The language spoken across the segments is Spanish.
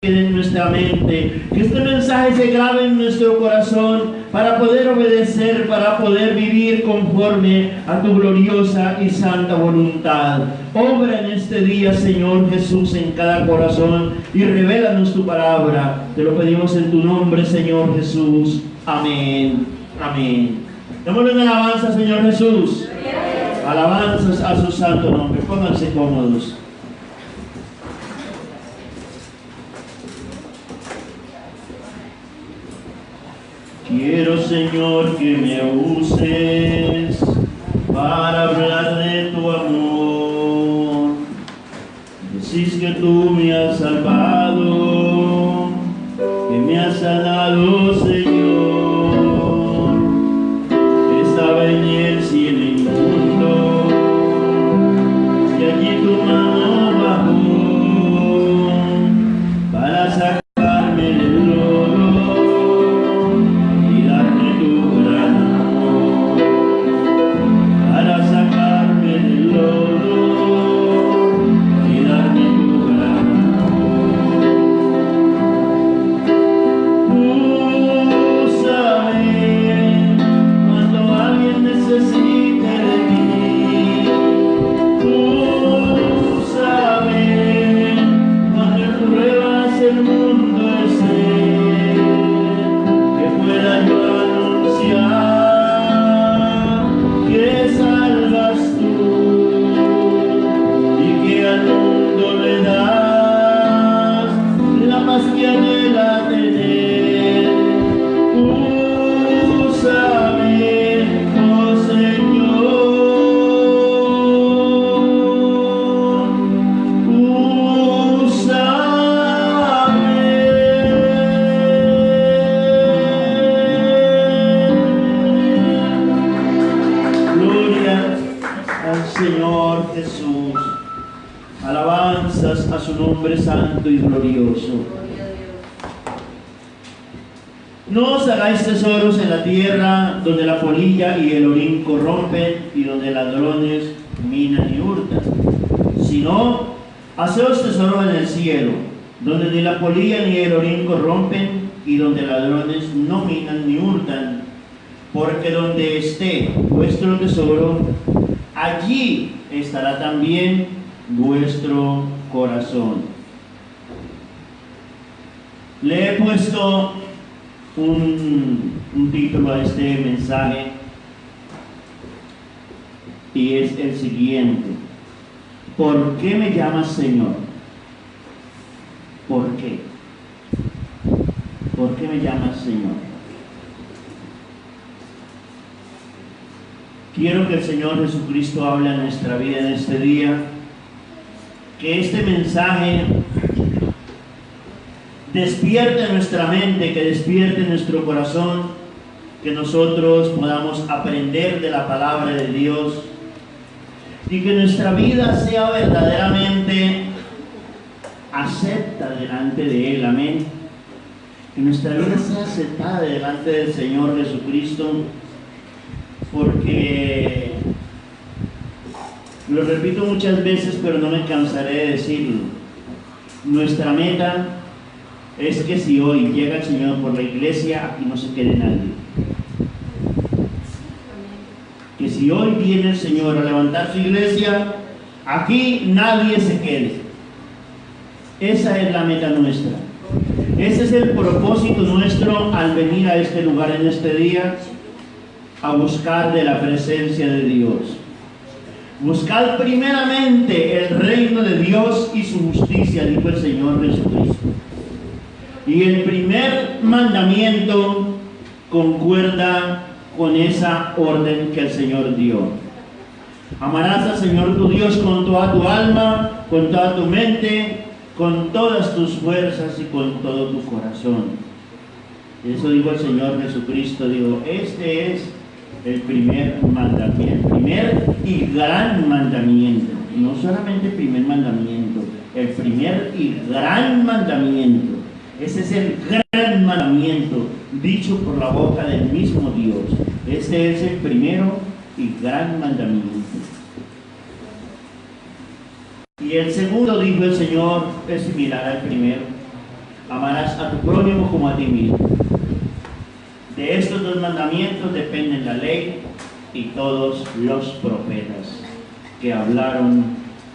quede en nuestra mente, que este mensaje se grabe en nuestro corazón para poder obedecer, para poder vivir conforme a tu gloriosa y santa voluntad. Obra en este día, Señor Jesús, en cada corazón y revélanos tu palabra. Te lo pedimos en tu nombre, Señor Jesús. Amén. Amén. Démosle una alabanza, Señor Jesús. Alabanzas a su santo nombre. Pónganse cómodos. Quiero, Señor, que me uses para hablar de tu amor. Decís que tú me has salvado, que me has sanado, Señor. Estaba en el cielo inmundo y allí tu mano bajó para sacarme del lodo. Santo y glorioso. No os hagáis tesoros en la tierra, donde la polilla y el orín corrompen y donde ladrones minan y hurtan, sino haceos tesoros en el cielo, donde ni la polilla ni el orín corrompen y donde ladrones no minan ni hurtan, porque donde esté vuestro tesoro, allí estará también vuestro corazón. Le he puesto un título a este mensaje y es el siguiente: ¿por qué me llamas Señor? ¿Por qué? ¿Por qué me llamas Señor? Quiero que el Señor Jesucristo hable a nuestra vida en este día, que este mensaje despierte nuestra mente, que despierte nuestro corazón, que nosotros podamos aprender de la palabra de Dios y que nuestra vida sea verdaderamente acepta delante de Él. Amén. Que nuestra vida sea aceptada delante del Señor Jesucristo, porque lo repito muchas veces, pero no me cansaré de decirlo. Nuestra meta es que si hoy llega el Señor por la iglesia, aquí no se quede nadie. Que si hoy viene el Señor a levantar su iglesia, aquí nadie se quede. Esa es la meta nuestra. Ese es el propósito nuestro al venir a este lugar en este día, a buscar de la presencia de Dios. Buscad primeramente el reino de Dios y su justicia, dijo el Señor Jesucristo. Y el primer mandamiento concuerda con esa orden que el Señor dio. Amarás al Señor tu Dios con toda tu alma, con toda tu mente, con todas tus fuerzas y con todo tu corazón. Eso dijo el Señor Jesucristo. Dijo, este es el primer mandamiento, el primer y gran mandamiento. No solamente el primer mandamiento, el primer y gran mandamiento. Ese es el gran mandamiento dicho por la boca del mismo Dios. Este es el primero y gran mandamiento. Y el segundo, dijo el Señor, es similar al primero. a tu prójimo como a ti mismo. De estos dos mandamientos dependen la ley y todos los profetas que hablaron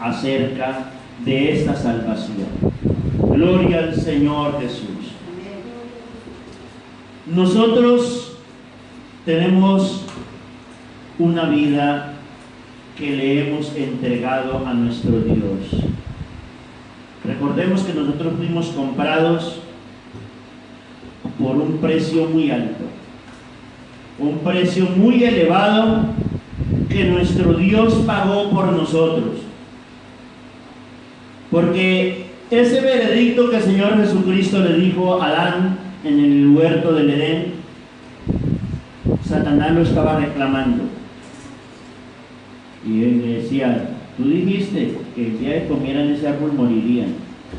acerca de esta salvación. Gloria al Señor Jesús. Nosotros tenemos una vida que le hemos entregado a nuestro Dios. Recordemos que nosotros fuimos comprados por un precio muy alto, un precio muy elevado que nuestro Dios pagó por nosotros. Porque ese veredicto que el Señor Jesucristo le dijo a Adán en el huerto del Edén, Satanás lo estaba reclamando. Y él le decía, tú dijiste que el día que comieran ese árbol morirían.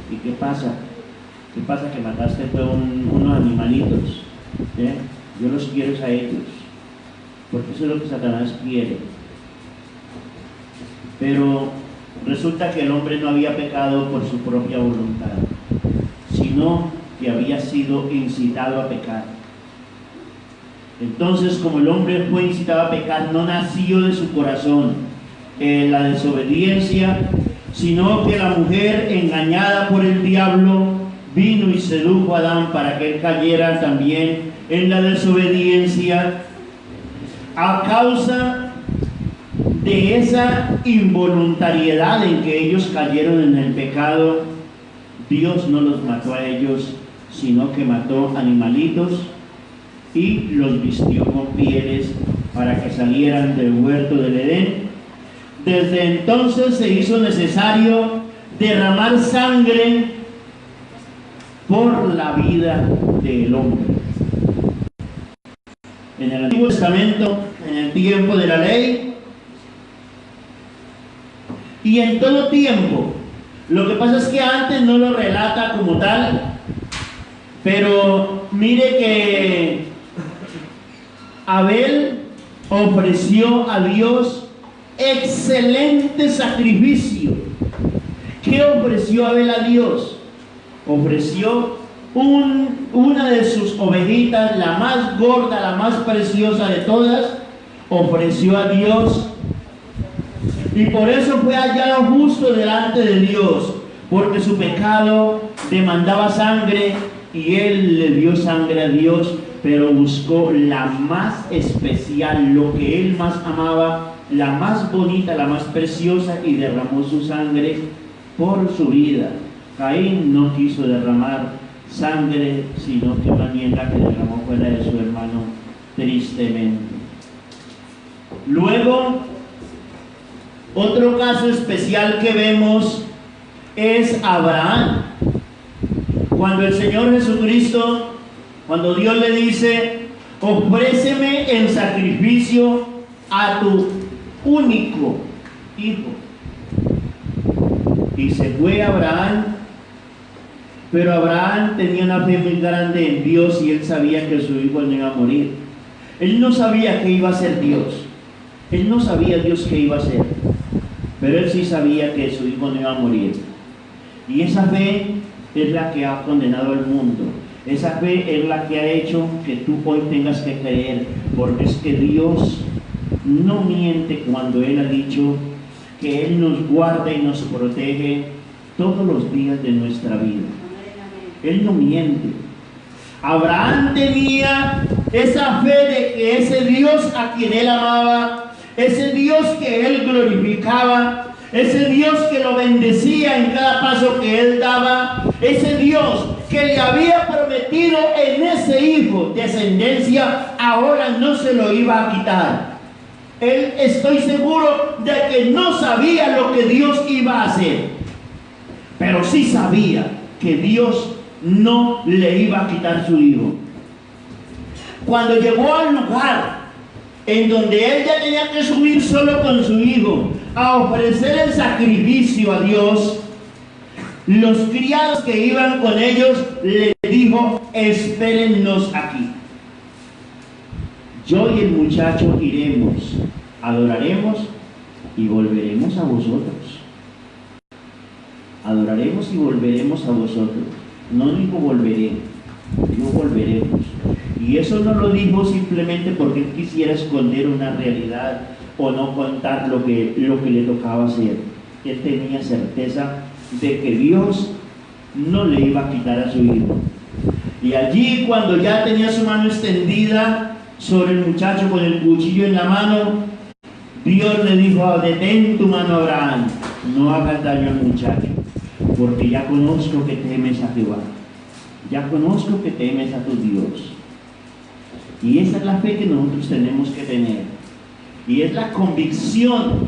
¿Y qué pasa? ¿Qué pasa? Que mataste unos animalitos. Yo los quiero a ellos. Porque eso es lo que Satanás quiere. Pero resulta que el hombre no había pecado por su propia voluntad, sino que había sido incitado a pecar. Entonces, como el hombre fue incitado a pecar, no nació de su corazón la desobediencia, sino que la mujer, engañada por el diablo, vino y sedujo a Adán para que él cayera también en la desobediencia. A causa de esa involuntariedad en que ellos cayeron en el pecado, Dios no los mató a ellos, sino que mató animalitos y los vistió con pieles para que salieran del huerto del Edén. Desde entonces se hizo necesario derramar sangre por la vida del hombre. En el Antiguo Testamento, en el tiempo de la ley, y en todo tiempo. Lo que pasa es que antes no lo relata como tal, pero mire que Abel ofreció a Dios excelente sacrificio. ¿Qué ofreció Abel a Dios? Ofreció una de sus ovejitas, la más gorda, la más preciosa de todas, ofreció a Dios. Y por eso fue hallado justo delante de Dios, porque su pecado demandaba sangre y él le dio sangre a Dios, pero buscó la más especial, lo que él más amaba, la más bonita, la más preciosa, y derramó su sangre por su vida. Caín no quiso derramar sangre, sino que una niebla que derramó fue la de su hermano, tristemente. Luego, otro caso especial que vemos es Abraham. Cuando el Señor Jesucristo, cuando Dios le dice, ofréceme en sacrificio a tu único hijo. Y se fue Abraham, pero Abraham tenía una fe muy grande en Dios y él sabía que su hijo no iba a morir. Él no sabía qué iba a hacer Dios. Él no sabía Dios qué iba a hacer, pero él sí sabía que su hijo no iba a morir. Y esa fe es la que ha condenado al mundo. Esa fe es la que ha hecho que tú hoy tengas que creer, porque es que Dios no miente cuando Él ha dicho que Él nos guarda y nos protege todos los días de nuestra vida. Él no miente. Abraham tenía esa fe de que ese Dios a quien él amaba, ese Dios que él glorificaba, ese Dios que lo bendecía en cada paso que él daba, ese Dios que le había prometido en ese hijo descendencia, ahora no se lo iba a quitar. Él, estoy seguro de que no sabía lo que Dios iba a hacer, pero sí sabía que Dios no le iba a quitar su hijo. Cuando llegó al lugar en donde él ya tenía que subir solo con su hijo a ofrecer el sacrificio a Dios, los criados que iban con ellos le dijo, espérennos aquí. Yo y el muchacho iremos, adoraremos y volveremos a vosotros. Adoraremos y volveremos a vosotros. No dijo volveré, no volveremos. Y eso no lo dijo simplemente porque él quisiera esconder una realidad o no contar lo que le tocaba hacer. Él tenía certeza de que Dios no le iba a quitar a su hijo. Y allí, cuando ya tenía su mano extendida sobre el muchacho con el cuchillo en la mano, Dios le dijo: detén tu mano, Abraham, no hagas daño al muchacho, porque ya conozco que temes a Jehová, ya conozco que temes a tu Dios. Y esa es la fe que nosotros tenemos que tener, y es la convicción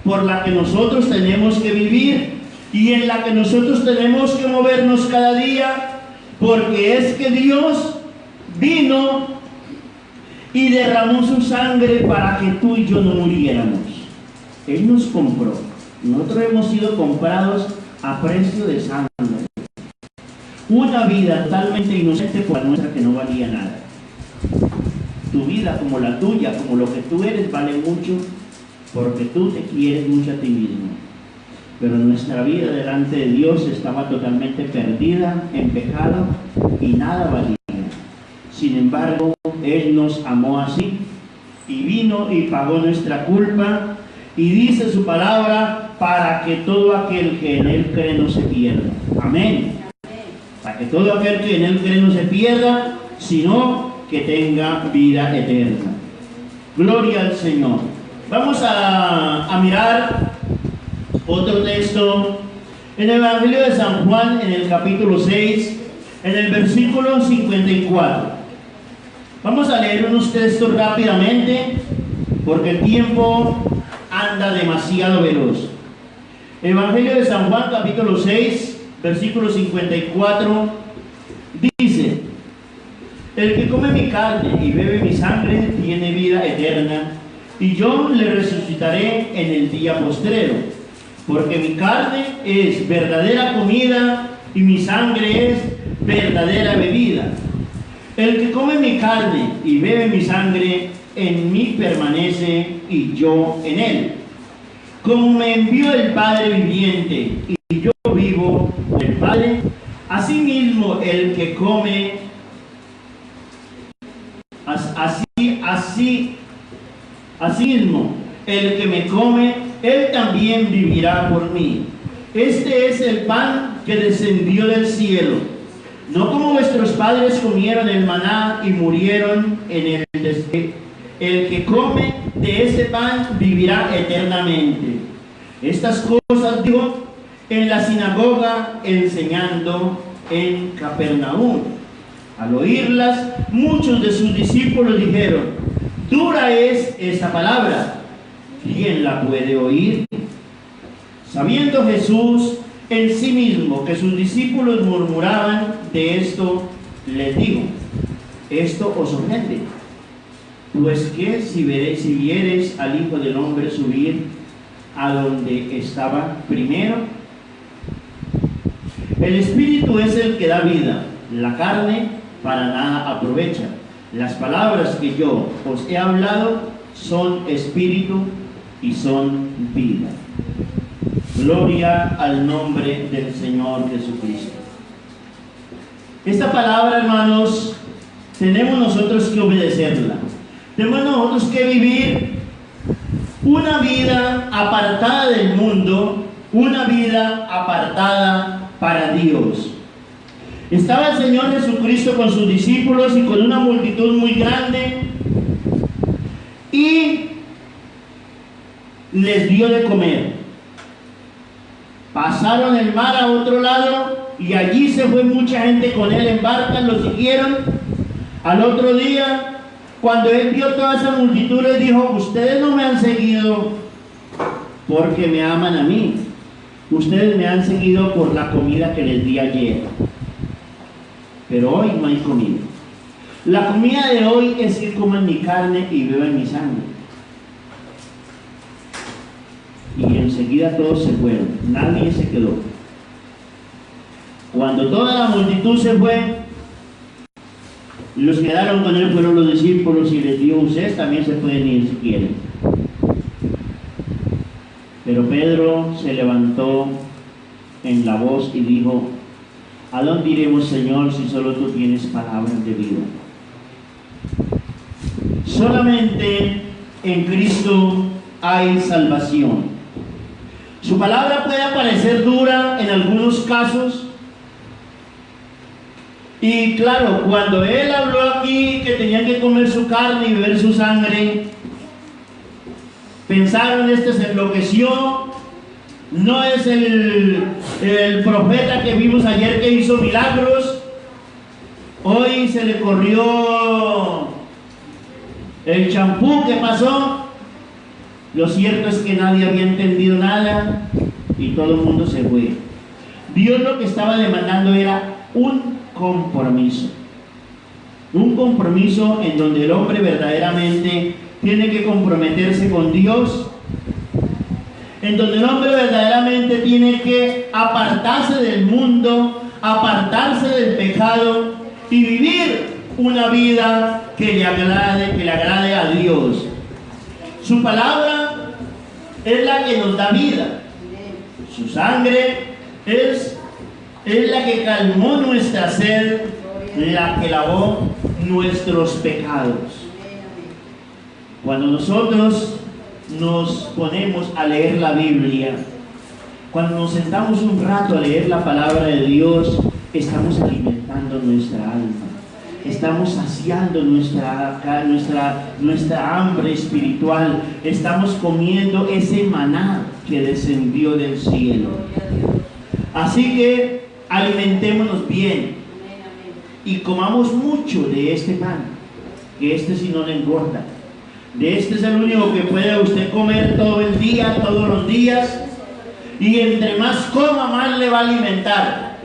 por la que nosotros tenemos que vivir y en la que nosotros tenemos que movernos cada día, porque es que Dios vino y derramó su sangre para que tú y yo no muriéramos. Él nos compró. Nosotros hemos sido comprados a precio de sangre. Una vida totalmente inocente por la nuestra, que no valía nada. Tu vida, como la tuya, como lo que tú eres, vale mucho, porque tú te quieres mucho a ti mismo. Pero nuestra vida delante de Dios estaba totalmente perdida en pecado y nada valía. Sin embargo, Él nos amó así y vino y pagó nuestra culpa, y dice su palabra: para que todo aquel que en Él cree no se pierda. Amén. Para que todo aquel que en Él cree no se pierda, sino que tenga vida eterna. Gloria al Señor. Vamos a mirar otro texto en el Evangelio de San Juan, en el capítulo 6, en el versículo 54. Vamos a leer unos textos rápidamente, porque el tiempo anda demasiado veloz. Evangelio de San Juan, capítulo 6, versículo 54, dice: el que come mi carne y bebe mi sangre tiene vida eterna, y yo le resucitaré en el día postrero, porque mi carne es verdadera comida y mi sangre es verdadera bebida. El que come mi carne y bebe mi sangre, en mí permanece y yo en él. Como me envió el Padre viviente y yo vivo por el Padre, asimismo el que come, asimismo el que me come, él también vivirá por mí. Este es el pan que descendió del cielo, no como vuestros padres comieron el maná y murieron en el desierto. El que come de este pan vivirá eternamente. Estas cosas dijo en la sinagoga, enseñando en Capernaum. Al oírlas, muchos de sus discípulos dijeron: dura es esta palabra, ¿quién la puede oír? Sabiendo Jesús en sí mismo que sus discípulos murmuraban de esto, les dijo: esto os ofende. Pues que si viereis al Hijo del Hombre subir a donde estaba primero. El Espíritu es el que da vida, la carne para nada aprovecha. Las palabras que yo os he hablado son espíritu y son vida. Gloria al nombre del Señor Jesucristo. Esta palabra, hermanos, tenemos nosotros que obedecerla. Tenemos nosotros que vivir una vida apartada del mundo, una vida apartada para Dios. Estaba el Señor Jesucristo con sus discípulos y con una multitud muy grande, y les dio de comer. Pasaron el mar a otro lado y allí se fue mucha gente con él en barcas, lo siguieron. Al otro día, cuando él vio toda esa multitud, les dijo: ustedes no me han seguido porque me aman a mí, ustedes me han seguido por la comida que les di ayer, pero hoy no hay comida. La comida de hoy es que coman mi carne y beban mi sangre. Y enseguida todos se fueron, nadie se quedó. Cuando toda la multitud se fue, los que quedaron con él fueron los discípulos, y les dijo: ustedes también se pueden ir si quieren. Pero Pedro se levantó en la voz y dijo: ¿A dónde iremos, Señor, si solo tú tienes palabras de vida? Solamente en Cristo hay salvación. Su palabra puede parecer dura en algunos casos. Y claro, cuando Él habló aquí que tenían que comer su carne y beber su sangre, pensaron, este se enloqueció, no es el profeta que vimos ayer que hizo milagros, hoy se le corrió el champú que pasó. Lo cierto es que nadie había entendido nada y todo el mundo se fue. Dios lo que estaba demandando era un compromiso en donde el hombre verdaderamente tiene que comprometerse con Dios, en donde el hombre verdaderamente tiene que apartarse del mundo, apartarse del pecado y vivir una vida que le agrade a Dios. Su palabra es la que nos da vida. Su sangre es la que calmó nuestra sed, la que lavó nuestros pecados. Cuando nosotros nos ponemos a leer la Biblia, cuando nos sentamos un rato a leer la palabra de Dios, estamos alimentando nuestra alma, estamos saciando nuestra hambre espiritual, estamos comiendo ese maná que descendió del cielo. Así que alimentémonos bien y comamos mucho de este pan, que este sí no le engorda. De este es el único que puede usted comer todo el día, todos los días, y entre más coma, más le va a alimentar.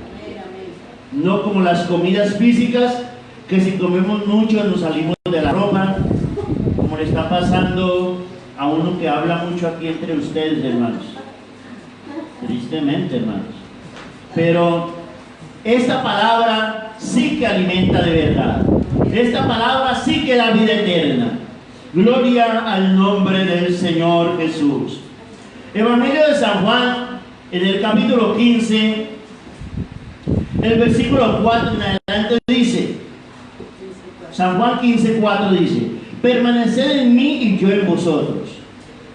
No como las comidas físicas, que si comemos mucho nos salimos de la ropa, como le está pasando a uno que habla mucho aquí entre ustedes, hermanos. Tristemente, hermanos. Pero esta palabra sí que alimenta de verdad. Esta palabra sí que da vida eterna. Gloria al nombre del Señor Jesús. Evangelio de San Juan, en el capítulo 15, el versículo 4 en adelante dice, San Juan 15:4 dice: permaneced en mí y yo en vosotros.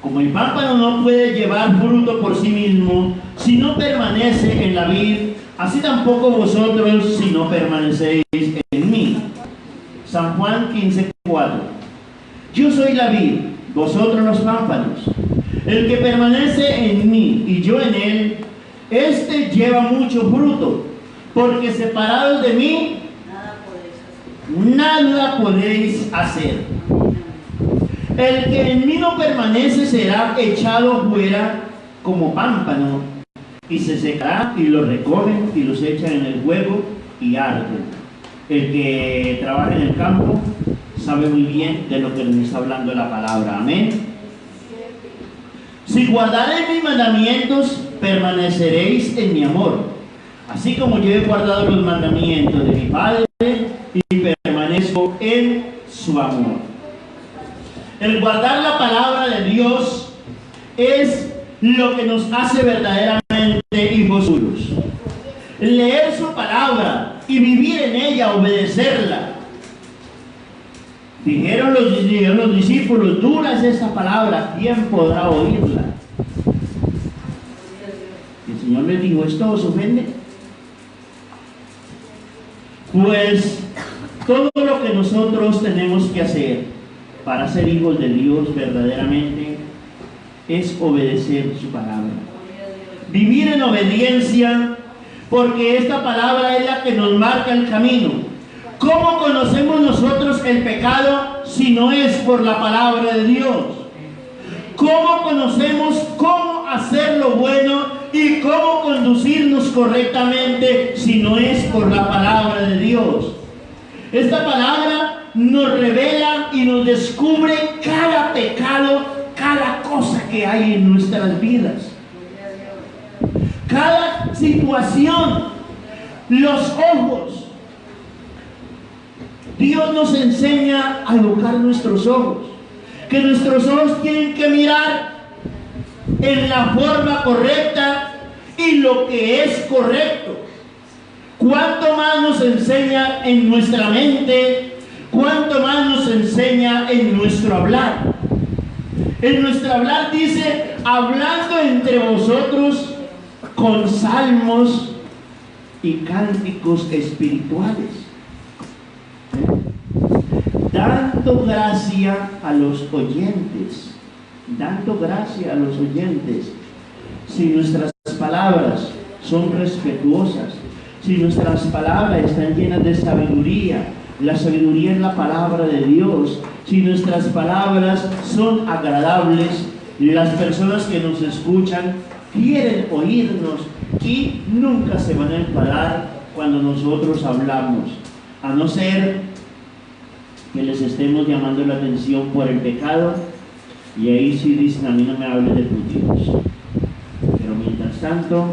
Como el pámpano no puede llevar fruto por sí mismo si no permanece en la vid, así tampoco vosotros si no permanecéis en mí. San Juan 15:4. Yo soy la vid, vosotros los pámpanos. El que permanece en mí y yo en él, este lleva mucho fruto, porque separados de mí, nada podéis hacer. El que en mí no permanece será echado fuera como pámpano, y se secará, y lo recogen y los echan en el fuego y arden. El que trabaja en el campo sabe muy bien de lo que nos está hablando la palabra. Amén. Si guardaréis mis mandamientos, permaneceréis en mi amor, así como yo he guardado los mandamientos de mi Padre y permanezco en su amor. El guardar la palabra de Dios es lo que nos hace verdaderamente hijos suyos. Leer su palabra y vivir en ella, obedecerla. Dijeron los discípulos: dura es esta palabra, ¿quién podrá oírla? El Señor les dijo: ¿esto os ofende? Pues todo lo que nosotros tenemos que hacer para ser hijos de Dios verdaderamente es obedecer su palabra. Vivir en obediencia, porque esta palabra es la que nos marca el camino. ¿Cómo conocemos nosotros el pecado si no es por la palabra de Dios? ¿Cómo conocemos cómo hacer lo bueno y cómo conducirnos correctamente si no es por la palabra de Dios? Esta palabra nos revela y nos descubre cada pecado, cada cosa que hay en nuestras vidas, cada situación, los ojos. Dios nos enseña a educar nuestros ojos, que nuestros ojos tienen que mirar en la forma correcta y lo que es correcto. ¿Cuánto más nos enseña en nuestra mente? ¿Cuánto más nos enseña en nuestro hablar? En nuestro hablar dice, hablando entre vosotros con salmos y cánticos espirituales, dando gracia a los oyentes, dando gracia a los oyentes. Si nuestras palabras son respetuosas, si nuestras palabras están llenas de sabiduría, la sabiduría es la palabra de Dios, si nuestras palabras son agradables, las personas que nos escuchan quieren oírnos y nunca se van a enfadar cuando nosotros hablamos, a no ser que les estemos llamando la atención por el pecado, y ahí sí dicen, a mí no me hables de tu Dios. Pero mientras tanto,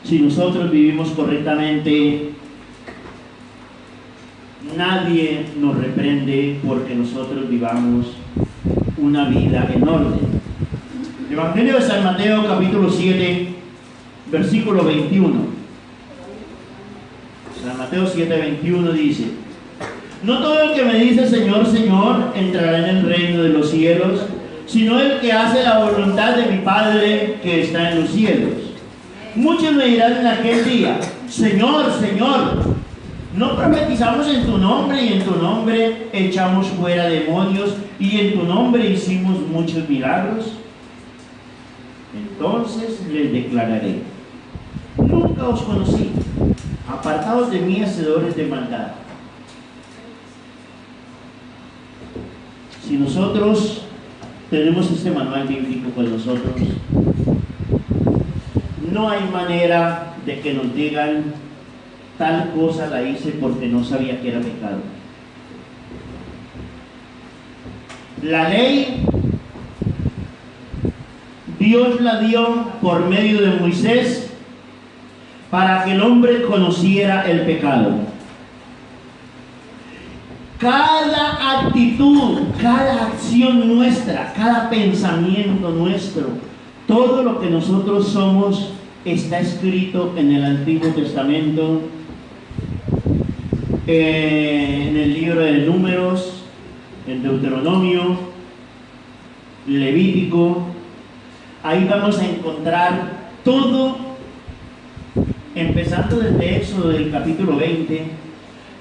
si nosotros vivimos correctamente, nadie nos reprende porque nosotros vivamos una vida en orden. Evangelio de San Mateo, capítulo 7, versículo 21. San Mateo 7, 21 dice: no todo el que me dice Señor, Señor, entrará en el reino de los cielos, sino el que hace la voluntad de mi Padre que está en los cielos. Muchos me dirán en aquel día: Señor, Señor, ¿no profetizamos en tu nombre y en tu nombre echamos fuera demonios y en tu nombre hicimos muchos milagros? Entonces les declararé: nunca os conocí, apartados de mí, hacedores de maldad. Si nosotros tenemos este manual bíblico con nosotros, no hay manera de que nos digan tal cosa la hice porque no sabía que era pecado. La ley Dios la dio por medio de Moisés para que el hombre conociera el pecado. Cada actitud, cada acción nuestra, cada pensamiento nuestro, todo lo que nosotros somos está escrito en el Antiguo Testamento, en el libro de Números, en Deuteronomio, Levítico. Ahí vamos a encontrar todo, empezando desde Éxodo del capítulo 20.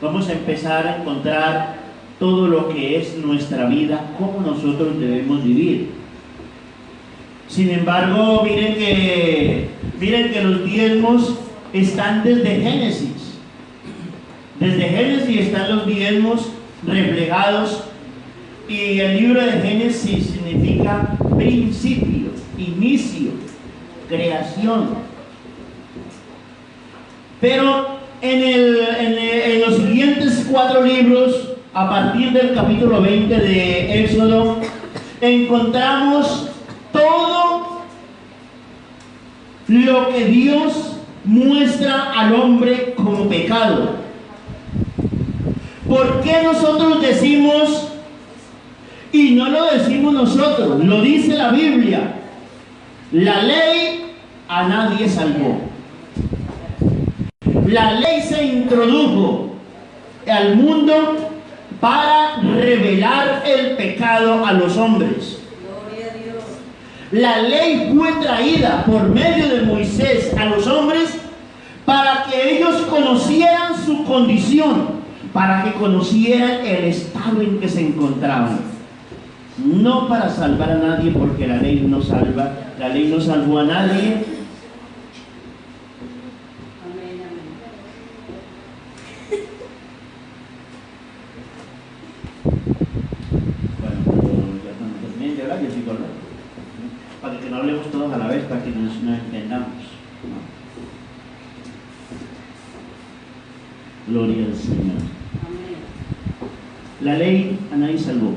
Vamos a empezar a encontrar todo lo que es nuestra vida, cómo nosotros debemos vivir. Sin embargo, miren que los diezmos están desde Génesis. Desde Génesis están los diezmos reflejados, y el libro de Génesis significa principio, inicio, creación. Pero en los siguientes 4 libros, a partir del capítulo 20 de Éxodo, encontramos todo lo que Dios muestra al hombre como pecado. ¿Por qué nosotros decimos, y no lo decimos nosotros, lo dice la Biblia, la ley a nadie salvó? La ley se introdujo al mundo para revelar el pecado a los hombres. Gloria a Dios. La ley fue traída por medio de Moisés a los hombres para que ellos conocieran su condición, para que conocieran el estado en que se encontraban. No para salvar a nadie, porque la ley no salva. La ley no salvó a nadie. Para que no hablemos todos a la vez, para que nos entendamos, ¿no? Gloria al Señor. Amén. La ley a nadie salvó.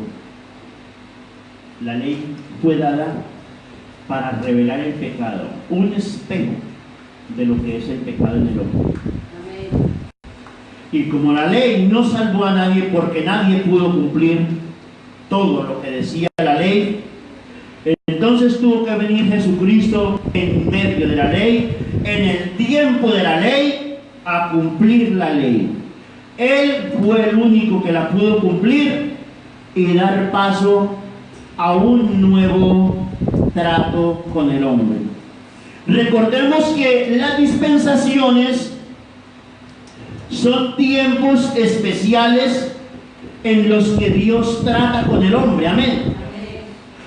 La ley fue dada para revelar el pecado, un espejo de lo que es el pecado en el hombre. Amén. Y como la ley no salvó a nadie, porque nadie pudo cumplir todo lo que decía la ley, entonces tuvo que venir Jesucristo en medio de la ley, en el tiempo de la ley, a cumplir la ley. Él fue el único que la pudo cumplir y dar paso a un nuevo trato con el hombre. Recordemos que las dispensaciones son tiempos especiales en los que Dios trata con el hombre. Amén.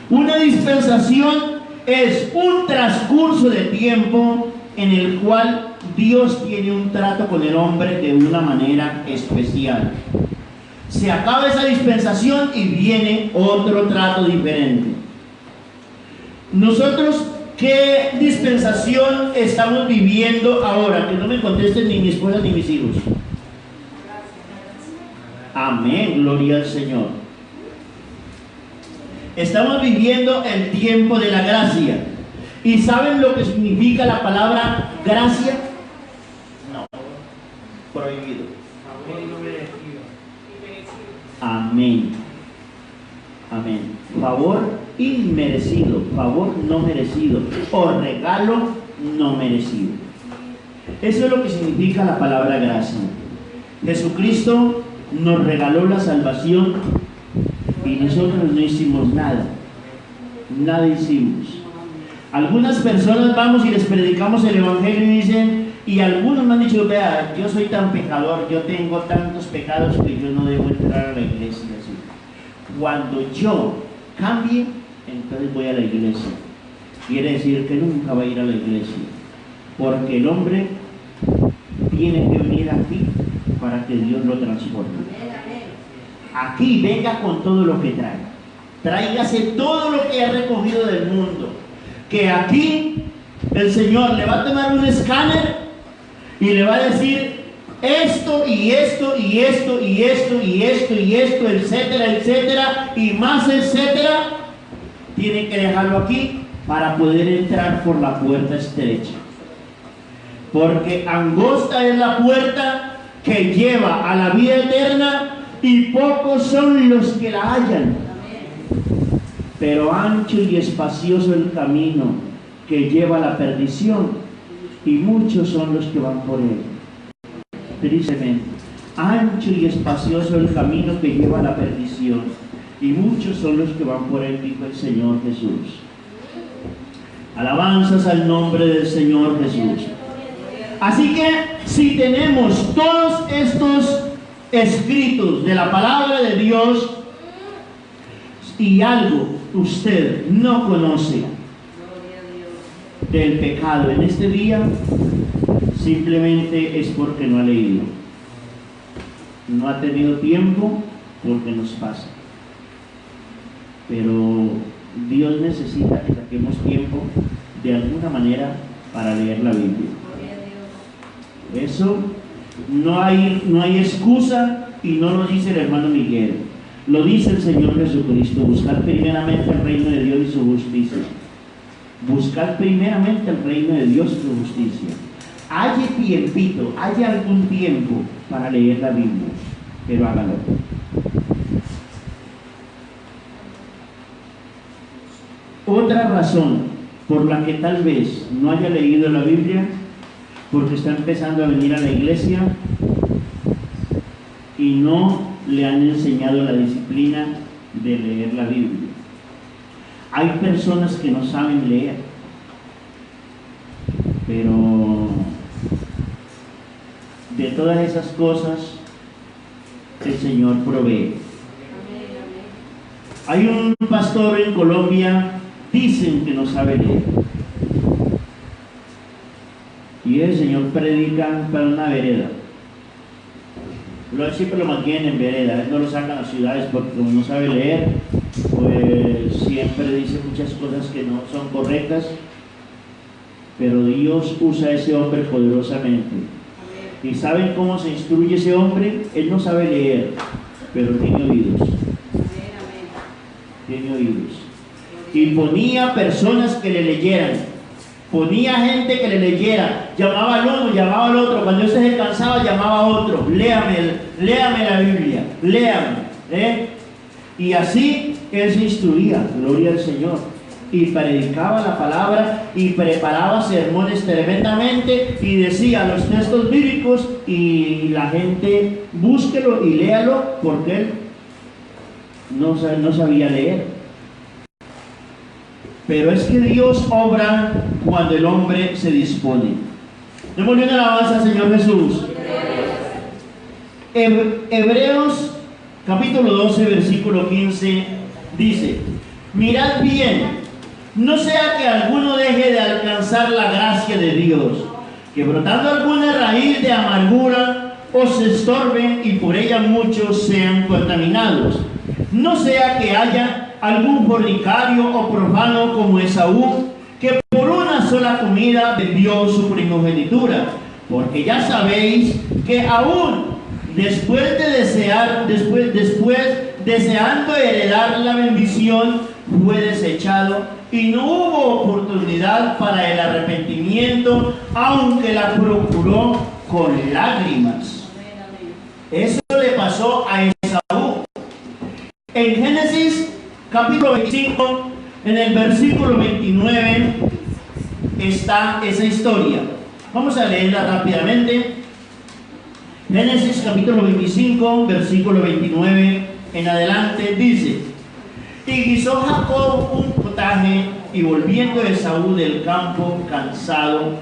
Una dispensación es un transcurso de tiempo en el cual Dios tiene un trato con el hombre de una manera especial. Se acaba esa dispensación y viene otro trato diferente. Nosotros, ¿qué dispensación estamos viviendo ahora? Que no me contesten ni mi esposa ni mis hijos. Amén, gloria al Señor. Estamos viviendo el tiempo de la gracia. ¿Y saben lo que significa la palabra gracia? No, prohibido. Amén. Amén. Favor inmerecido, favor no merecido, o regalo no merecido. Eso es lo que significa la palabra gracia. Jesucristo nos regaló la salvación y nosotros no hicimos nada. Nada hicimos. Algunas personas vamos y les predicamos el evangelio y dicen, y algunos me han dicho, vea, yo soy tan pecador, yo tengo tantos pecados que yo no debo entrar a la iglesia. Así. Cuando yo cambie, entonces voy a la iglesia. Quiere decir que nunca va a ir a la iglesia, porque el hombre tiene que venir aquí para que Dios lo transforme. Aquí venga con todo lo que trae. Tráigase todo lo que ha recogido del mundo. Que aquí el Señor le va a tomar un escáner y le va a decir esto y esto y esto y esto y esto y esto, etcétera, etcétera, y más etcétera. Tiene que dejarlo aquí para poder entrar por la puerta estrecha. Porque angosta es la puerta que lleva a la vida eterna y pocos son los que la hallan. Pero ancho y espacioso el camino que lleva a la perdición y muchos son los que van por él. Tristemente, ancho y espacioso el camino que lleva a la perdición y muchos son los que van por él, dijo el Señor Jesús. Alabanzas al nombre del Señor Jesús. Así que si tenemos todos estos escritos de la palabra de Dios y algo usted no conoce del pecado en este día, simplemente es porque no ha leído, no ha tenido tiempo, porque nos pasa. Pero Dios necesita que saquemos tiempo de alguna manera para leer la Biblia. Eso no hay excusa, y no lo dice el hermano Miguel, lo dice el Señor Jesucristo. Buscar primeramente el reino de Dios y su justicia. Buscar primeramente el reino de Dios y su justicia. Hay tiempito, hay algún tiempo para leer la Biblia, pero hágalo. Otra razón por la que tal vez no haya leído la Biblia, porque está empezando a venir a la iglesia y no le han enseñado la disciplina de leer la Biblia. Hay personas que no saben leer, pero de todas esas cosas el Señor provee. Hay un pastor en Colombia, dicen que no sabe leer, y el Señor predica para una vereda. Siempre lo mantienen en vereda, no lo sacan a las ciudades porque como no sabe leer, pues siempre dice muchas cosas que no son correctas, pero Dios usa a ese hombre poderosamente. ¿Y saben cómo se instruye ese hombre? Él no sabe leer, pero tiene oídos. Tiene oídos. Y ponía personas que le leyeran, ponía gente que le leyera, llamaba al uno, llamaba al otro, cuando él se cansaba llamaba a otro, léame la Biblia, léame, Y así él se instruía, gloria al Señor. y predicaba la palabra y preparaba sermones tremendamente y decía los textos bíblicos y la gente búsquelo y léalo porque él no sabía leer. Pero es que Dios obra cuando el hombre se dispone. Démosle una alabanza al Señor Jesús. Hebreos capítulo 12 versículo 15 dice: mirad bien, no sea que alguno deje de alcanzar la gracia de Dios, que brotando alguna raíz de amargura os estorbe y por ella muchos sean contaminados. No sea que haya algún fornicario o profano como Esaú, que por una sola comida vendió su primogenitura, porque ya sabéis que aún después deseando heredar la bendición, fue desechado y no hubo oportunidad para el arrepentimiento, aunque la procuró con lágrimas. Eso le pasó a Esaú. En Génesis capítulo 25, en el versículo 29, está esa historia. Vamos a leerla rápidamente. Génesis capítulo 25, versículo 29 en adelante dice: y guisó Jacob un potaje, y volviendo Esaú del campo cansado,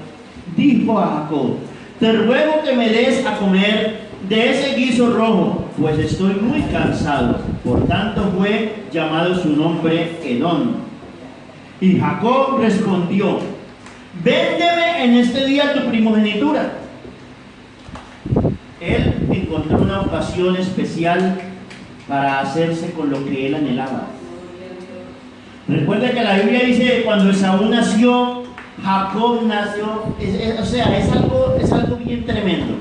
dijo a Jacob: te ruego que me des a comer de ese guiso rojo, pues estoy muy cansado. Por tanto fue llamado su nombre Edom. Y Jacob respondió: véndeme en este día tu primogenitura. Él encontró una ocasión especial para hacerse con lo que él anhelaba. Recuerda que la Biblia dice que cuando Esaú nació, Jacob nació, es algo bien tremendo.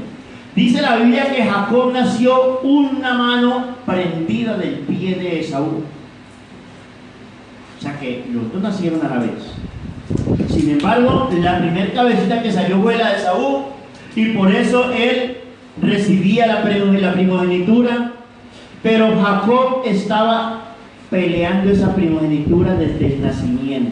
Dice la Biblia que Jacob nació una mano prendida del pie de Esaú. O sea que los dos nacieron a la vez. Sin embargo, la primera cabecita que salió fue la de Esaú, y por eso él recibía la primogenitura. Pero Jacob estaba peleando esa primogenitura desde el nacimiento.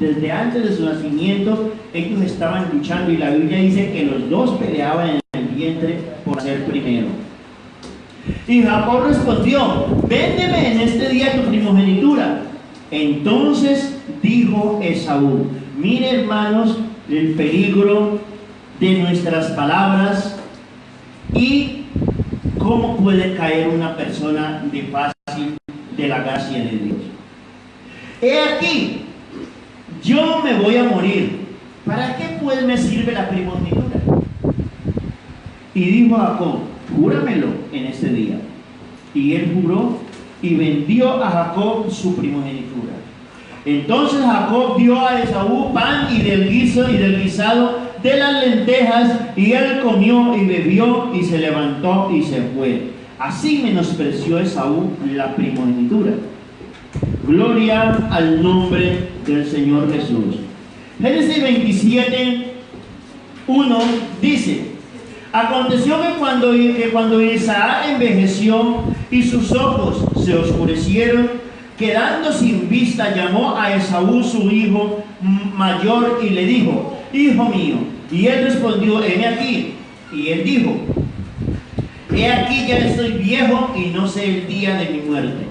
Desde antes de su nacimiento, ellos estaban luchando, y la Biblia dice que los dos peleaban en el vientre por ser primero. Y Jacob respondió: véndeme en este día tu primogenitura. Entonces dijo Esaú: mire, hermanos, el peligro de nuestras palabras y cómo puede caer una persona de fácil de la gracia de Dios. He aquí, yo me voy a morir. ¿Para qué pues me sirve la primogenitura? Y dijo Jacob: júramelo en este día. Y él juró y vendió a Jacob su primogenitura. Entonces Jacob dio a Esaú pan y del guisado de las lentejas, y él comió y bebió y se levantó y se fue. Así menospreció Esaú la primogenitura. Gloria al nombre del Señor Jesús. Génesis 27, 1 dice: aconteció que cuando Isaac envejeció y sus ojos se oscurecieron, quedando sin vista, llamó a Esaú su hijo mayor y le dijo: hijo mío. Y él respondió: heme aquí. Y él dijo: he aquí, ya estoy viejo y no sé el día de mi muerte.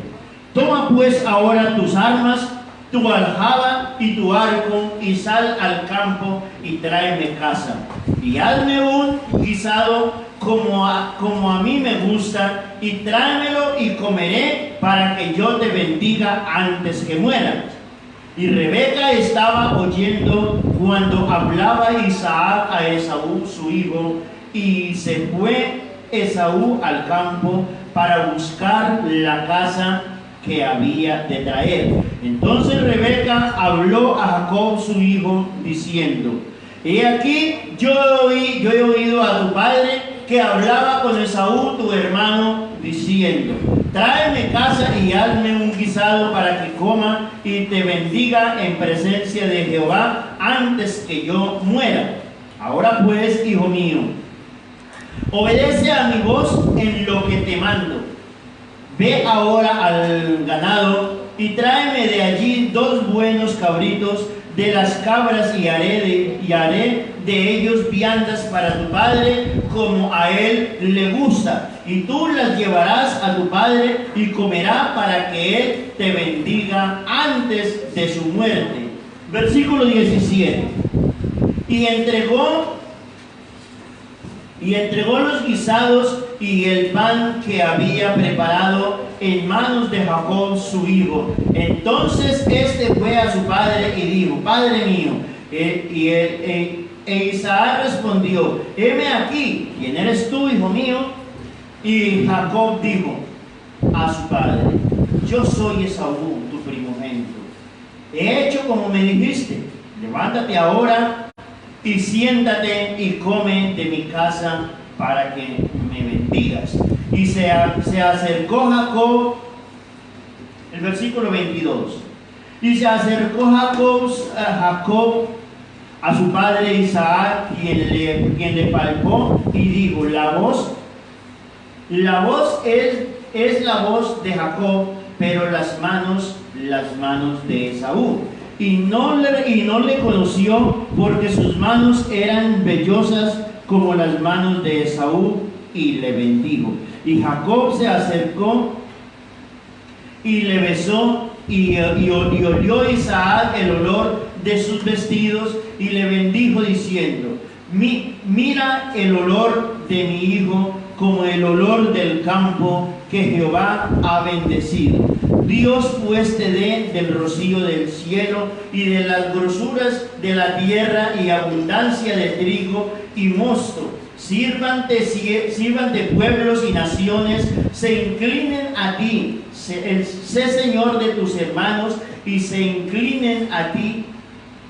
Toma pues ahora tus armas, tu aljaba y tu arco, y sal al campo y tráeme caza. Y hazme un guisado como a mí me gusta, y tráemelo y comeré, para que yo te bendiga antes que muera. Y Rebeca estaba oyendo cuando hablaba Isaac a Esaú su hijo, y se fue Esaú al campo para buscar la caza que había de traer. Entonces Rebeca habló a Jacob su hijo diciendo: he aquí, yo he oído a tu padre que hablaba con Esaú tu hermano diciendo: tráeme caza y hazme un guisado para que coma y te bendiga en presencia de Jehová antes que yo muera. Ahora pues, hijo mío, obedece a mi voz en lo que te mando. Ve ahora al ganado y tráeme de allí 2 buenos cabritos de las cabras y haré de ellos viandas para tu padre como a él le gusta. Y tú las llevarás a tu padre y comerá para que él te bendiga antes de su muerte. Versículo 17. Y entregó los guisados y el pan que había preparado en manos de Jacob su hijo. Entonces este fue a su padre y dijo: Padre mío. E Isaac respondió: heme aquí, ¿quién eres tú, hijo mío? Y Jacob dijo a su padre: yo soy Esaú, tu primogénito. He hecho como me dijiste. Levántate ahora y siéntate y come de mi casa para que me bendigas. Y se acercó Jacob, el versículo 22, y se acercó Jacob a su padre Isaac, quien le palpó y dijo: la voz es la voz de Jacob, pero las manos de Esaú. Y no le conoció, porque sus manos eran vellosas como las manos de Esaú, y le bendijo. Y Jacob se acercó y le besó, y olió Isaac el olor de sus vestidos, y le bendijo diciendo: mira el olor de mi hijo como el olor del campo que Jehová ha bendecido. Dios pues te dé del rocío del cielo y de las grosuras de la tierra y abundancia de trigo y mosto. Sírvante pueblos y naciones, se inclinen a ti. Sé Señor de tus hermanos y se inclinen a ti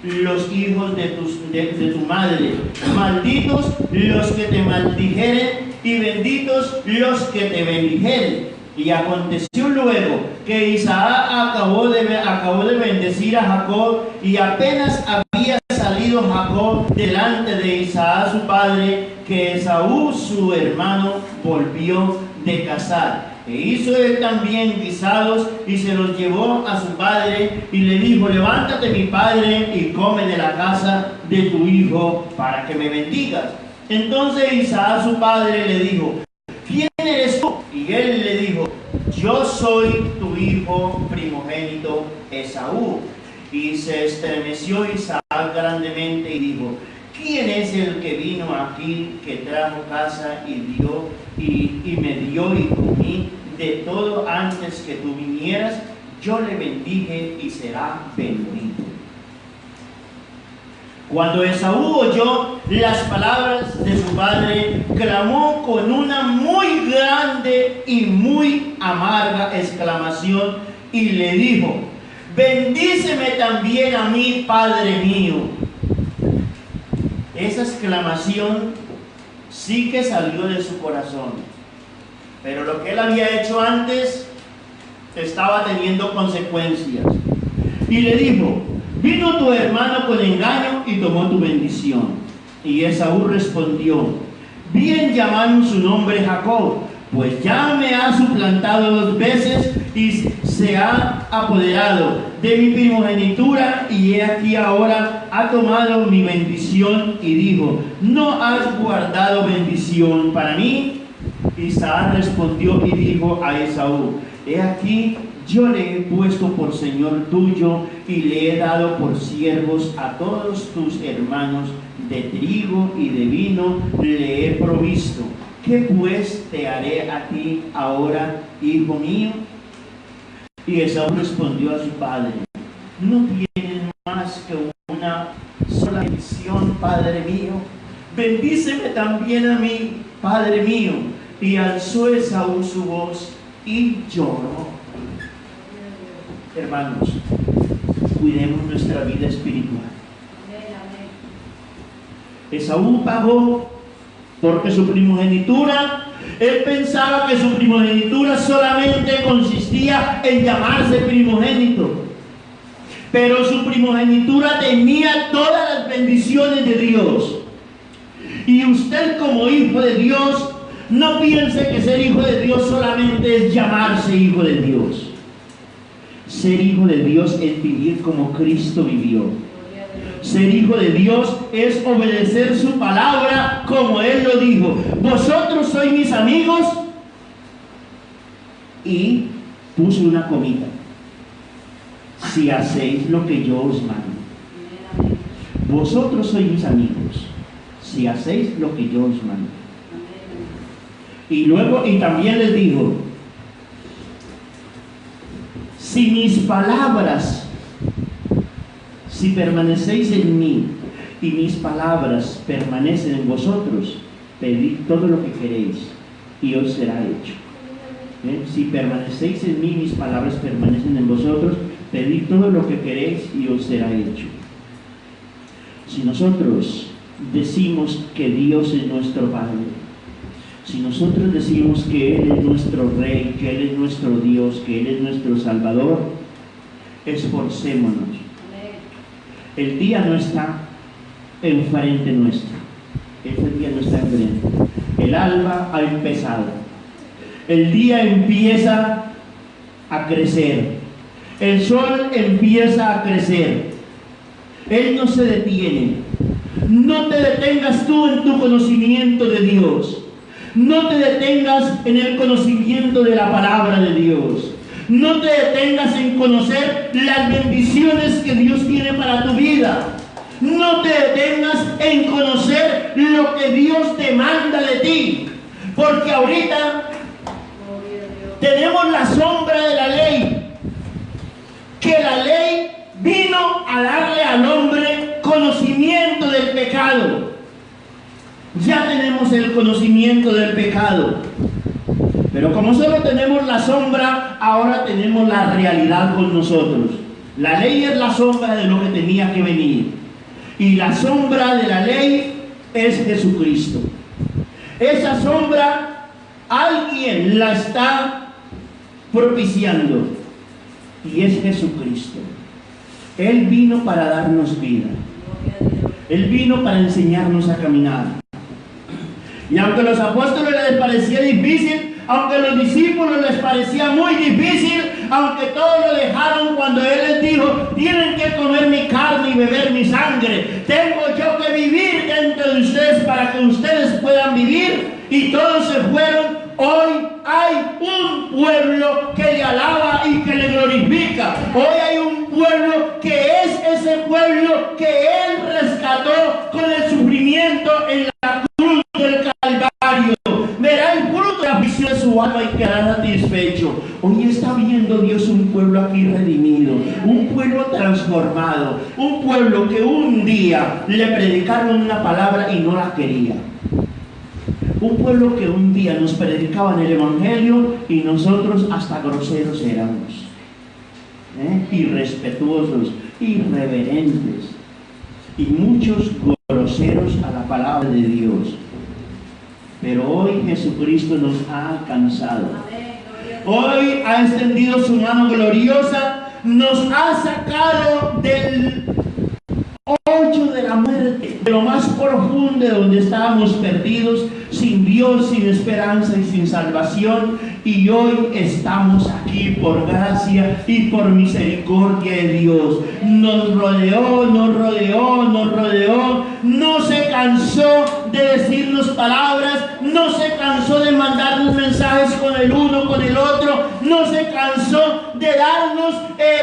los hijos de tu madre. Malditos los que te maldijeren y benditos los que te bendijeren. Y aconteció luego que Isaac acabó de bendecir a Jacob, y apenas había salido Jacob delante de Isaac su padre, que Esaú su hermano volvió de cazar. E hizo él también guisados y se los llevó a su padre, y le dijo: levántate, mi padre, y come de la casa de tu hijo para que me bendigas. Entonces Isaac su padre le dijo: ¿quién eres tú? Y él le dijo: yo soy tu hijo primogénito Esaú. Y se estremeció Isaac grandemente y dijo: ¿quién es el que vino aquí, que trajo casa y me dio y comí de todo antes que tú vinieras? Yo le bendije y será bendito. Cuando Esaú oyó las palabras de su padre, clamó con una muy grande y muy amarga exclamación y le dijo: bendíceme también a mí, padre mío. Esa exclamación sí que salió de su corazón, pero lo que él había hecho antes estaba teniendo consecuencias. Y le dijo: vino tu hermano con engaño y tomó tu bendición. Y Esaú respondió: bien llamaron su nombre Jacob, pues ya me ha suplantado 2 veces y se ha apoderado de mi primogenitura, y he aquí ahora ha tomado mi bendición. Y dijo: ¿no has guardado bendición para mí? Isaac respondió y dijo a Esaú: he aquí, yo le he puesto por señor tuyo y le he dado por siervos a todos tus hermanos, de trigo y de vino le he provisto. ¿Qué pues te haré a ti ahora, hijo mío? Y Esaú respondió a su padre: no tienes más que una sola bendición, padre mío. Bendíceme también a mí, padre mío. Y alzó Esaú su voz y lloró. Hermanos, cuidemos nuestra vida espiritual. Esaú pagó porque su primogenitura, él pensaba que su primogenitura solamente consistía en llamarse primogénito, pero su primogenitura tenía todas las bendiciones de Dios. Y usted, como hijo de Dios, no piense que ser hijo de Dios solamente es llamarse hijo de Dios. ser hijo de Dios es vivir como Cristo vivió. Ser hijo de Dios es obedecer su palabra como Él lo dijo. Vosotros sois mis amigos, y puse una comita, si hacéis lo que yo os mando. Vosotros sois mis amigos, si hacéis lo que yo os mando. Y luego, y también les digo, si mis palabras, si permanecéis en mí y mis palabras permanecen en vosotros, pedid todo lo que queréis y os será hecho. Si permanecéis en mí, mis palabras permanecen en vosotros, pedid todo lo que queréis y os será hecho. Si nosotros decimos que Dios es nuestro Padre, si nosotros decimos que Él es nuestro Rey, que Él es nuestro Dios, que Él es nuestro Salvador, esforcémonos. El día no está enfrente nuestro. Ese día no está enfrente. El alba ha empezado. El día empieza a crecer. El sol empieza a crecer. Él no se detiene. No te detengas tú en tu conocimiento de Dios. No te detengas en el conocimiento de la palabra de Dios. No te detengas en conocer las bendiciones que Dios tiene para tu vida. No te detengas en conocer lo que Dios demanda de ti. Porque ahorita tenemos la sombra de la ley. Que la ley vino a darle al hombre conocimiento del pecado. Ya tenemos el conocimiento del pecado. Pero como solo tenemos la sombra, ahora tenemos la realidad con nosotros. La ley es la sombra de lo que tenía que venir. Y la sombra de la ley es Jesucristo. Esa sombra alguien la está propiciando. Y es Jesucristo. Él vino para darnos vida. Él vino para enseñarnos a caminar. Y aunque a los apóstoles les parecía difícil, aunque a los discípulos les parecía muy difícil, aunque todos lo dejaron cuando Él les dijo, tienen que comer mi carne y beber mi sangre, tengo yo que vivir dentro de ustedes para que ustedes puedan vivir, y todos se fueron. Hoy hay un pueblo que le alaba y que le glorifica. Hoy hay un pueblo que es ese pueblo que Él rescató con el sufrimiento en la cruz del Calvario. Verá el fruto de la aflicción de su alma y quedará satisfecho. Hoy está viendo Dios un pueblo aquí redimido, un pueblo transformado, un pueblo que un día le predicaron una palabra y no la quería. Un pueblo que un día nos predicaban el Evangelio y nosotros hasta groseros éramos, irrespetuosos, irreverentes y muchos groseros a la palabra de Dios. Pero hoy Jesucristo nos ha alcanzado. Hoy ha extendido su mano gloriosa, nos ha sacado del hoyo de la muerte, de lo más profundo de donde estábamos perdidos, sin Dios, sin esperanza y sin salvación, y hoy estamos aquí por gracia y por misericordia de Dios. Nos rodeó, nos rodeó, nos rodeó, no se cansó de decirnos palabras, no se cansó de mandarnos mensajes con el uno, con el otro, no se cansó de darnos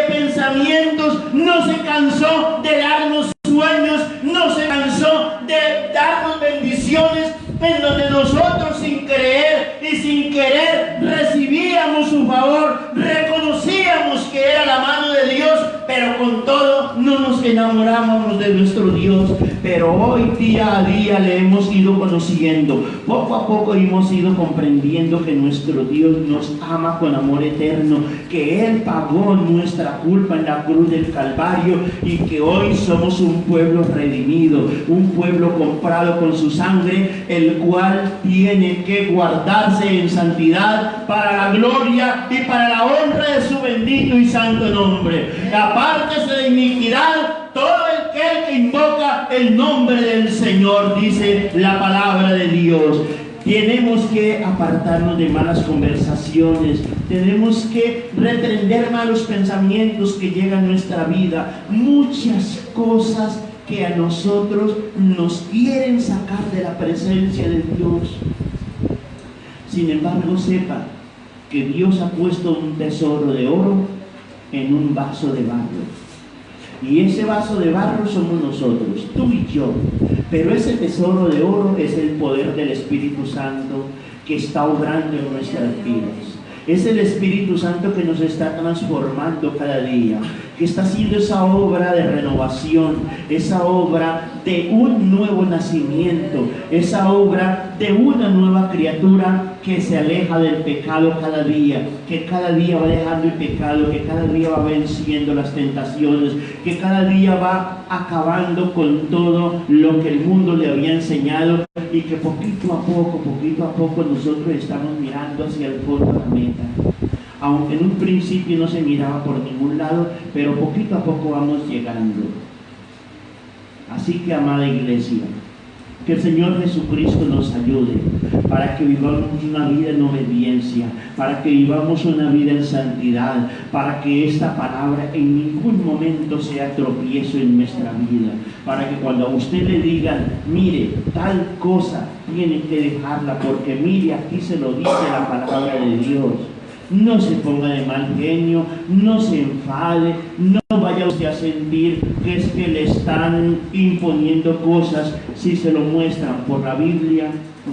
pensamientos, no se cansó de darnos sueños, no se cansó de darnos bendiciones en donde nosotros sin creer y sin querer recibíamos su favor, reconocíamos que era la mano de Dios, pero con todo no nos enamorábamos de nuestro Dios. Pero hoy día a día le hemos ido conociendo, poco a poco hemos ido comprendiendo que nuestro Dios nos ama con amor eterno, que Él pagó nuestra culpa en la cruz del Calvario y que hoy somos un pueblo redimido, un pueblo comprado con su sangre, el cual tiene que guardarse en santidad para la gloria y para la honra de su bendito y santo nombre. Apártese de iniquidad todo aquel que invoca el nombre del Señor, dice la palabra de Dios. Tenemos que apartarnos de malas conversaciones, tenemos que reprender malos pensamientos que llegan a nuestra vida, muchas cosas que a nosotros nos quieren sacar de la presencia de Dios. Sin embargo, sepa que Dios ha puesto un tesoro de oro en un vaso de barro. Y ese vaso de barro somos nosotros, tú y yo. Pero ese tesoro de oro es el poder del Espíritu Santo que está obrando en nuestras vidas. Es el Espíritu Santo que nos está transformando cada día, que está haciendo esa obra de renovación, esa obra de un nuevo nacimiento, esa obra de una nueva criatura que se aleja del pecado cada día, que cada día va dejando el pecado, que cada día va venciendo las tentaciones, que cada día va acabando con todo lo que el mundo le había enseñado y que poquito a poco nosotros estamos mirando hacia el fondo de la meta. Aunque en un principio no se miraba por ningún lado, pero poquito a poco vamos llegando. Así que, amada iglesia, que el Señor Jesucristo nos ayude para que vivamos una vida en obediencia, para que vivamos una vida en santidad, para que esta palabra en ningún momento sea tropiezo en nuestra vida, para que cuando a usted le digan, mire, tal cosa tiene que dejarla, porque mire, aquí se lo dice la palabra de Dios. No se ponga de mal genio, no se enfade, no vaya usted a sentir que es que le están imponiendo cosas. Si se lo muestran por la Biblia,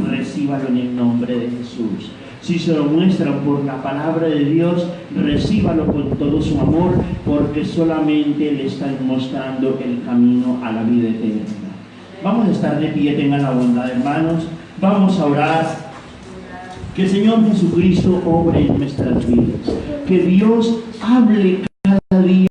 recíbalo en el nombre de Jesús. Si se lo muestran por la palabra de Dios, recíbalo con todo su amor, porque solamente le están mostrando el camino a la vida eterna. Vamos a estar de pie, tengan la bondad, hermanos. Vamos a orar. Que el Señor Jesucristo obre en nuestras vidas. Que Dios hable cada día